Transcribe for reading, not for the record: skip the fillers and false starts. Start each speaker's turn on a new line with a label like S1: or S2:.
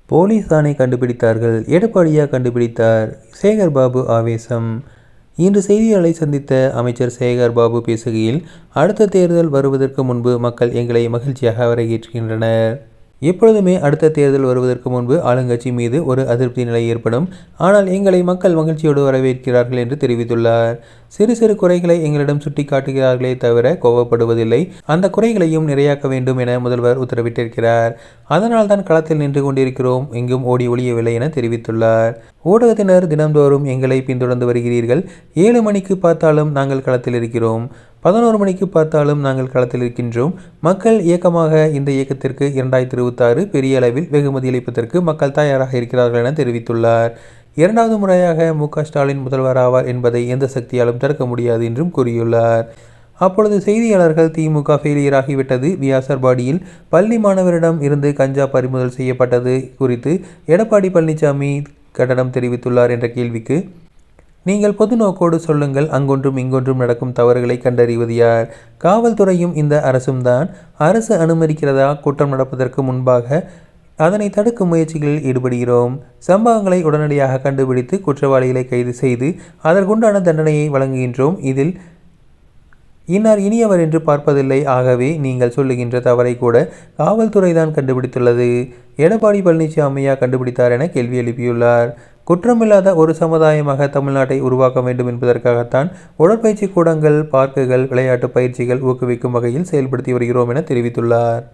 S1: Police தானே கண்டுபிடித்தார்கள், எடப்பாடியா கண்டுபிடித்தார்? சேகர் பாபு ஆவேசம். இன்று செய்தியாளர்களை சந்தித்த அமைச்சர் சேகர் பாபு பேசுகையில், அடுத்த தேர்தல் வருவதற்கு முன்பு மக்கள் எங்களை மகிழ்ச்சியாக வரவேற்கின்றனர். எப்பொழுதுமே அடுத்த தேர்தல் வருவதற்கு முன்பு ஆளுங்கட்சி மீது ஒரு அதிருப்தி நிலை ஏற்படும். ஆனால் எங்களை மக்கள் மகிழ்ச்சியோடு வரவேற்கிறார்கள் என்று தெரிவித்துள்ளார். சிறு சிறு குறைகளை எங்களிடம் சுட்டிக்காட்டுகிறார்களே தவிர கோபப்படுவதில்லை. அந்த குறைகளையும் நிறையாக்க வேண்டும் என முதல்வர் உத்தரவிட்டிருக்கிறார். அதனால் தான் களத்தில் நின்று கொண்டிருக்கிறோம், எங்கும் ஓடி ஒளியவில்லை என தெரிவித்துள்ளார். ஊடகத்தினர் தினந்தோறும் எங்களை பின்தொடர்ந்து வருகிறீர்கள். 7 மணிக்கு பார்த்தாலும் நாங்கள் களத்தில் இருக்கிறோம், 11 மணிக்கு பார்த்தாலும் நாங்கள் களத்தில் இருக்கின்றோம். மக்கள் இயக்கமாக இந்த இயக்கத்திற்கு 2026 பெரிய அளவில் வெகுமதி அளிப்பதற்கு மக்கள் தயாராக இருக்கிறார்கள் என தெரிவித்துள்ளார். 2வது முறையாக மு.க. ஸ்டாலின் முதல்வராவார் என்பதை எந்த சக்தியாலும் தடுக்க முடியாது என்றும் கூறியுள்ளார். அப்பொழுது செய்தியாளர்கள், திமுக ஃபெயிலியர் ஆகிவிட்டது, வியாசர்பாடியில் பள்ளி மாணவரிடம் இருந்து கஞ்சா பறிமுதல் செய்யப்பட்டது குறித்து எடப்பாடி பழனிசாமி கண்டனம் தெரிவித்துள்ளார் என்ற கேள்விக்கு, நீங்கள் பொது நோக்கோடு சொல்லுங்கள், அங்கொன்றும் இங்கொன்றும் நடக்கும் தவறுகளை கண்டறிவது யார்? காவல்துறையும் இந்த அரசும் தான். அரசு அனுமதிக்கிறதா? குற்றம் நடப்பதற்கு முன்பாக அதனை தடுக்கும் முயற்சிகளில் ஈடுபடுகிறோம். சம்பவங்களை உடனடியாக கண்டுபிடித்து குற்றவாளிகளை கைது செய்து அதற்குண்டான தண்டனையை வழங்குகின்றோம். இதில் இன்னார் இனியவர் என்று பார்ப்பதில்லை. ஆகவே நீங்கள் சொல்லுகின்ற தவறை கூட காவல்துறை தான் கண்டுபிடித்துள்ளது. எடப்பாடி பழனிசாமியா கண்டுபிடித்தார் என கேள்வி எழுப்பியுள்ளார். குற்றமில்லாத ஒரு சமுதாயமாக தமிழ்நாட்டை உருவாக்க வேண்டும் என்பதற்காகத்தான் உடற்பயிற்சி கூடங்கள், பார்க்குகள், விளையாட்டு பயிற்சிகள் ஊக்குவிக்கும் வகையில் செயல்படுத்தி வருகிறோம் என தெரிவித்துள்ளார்.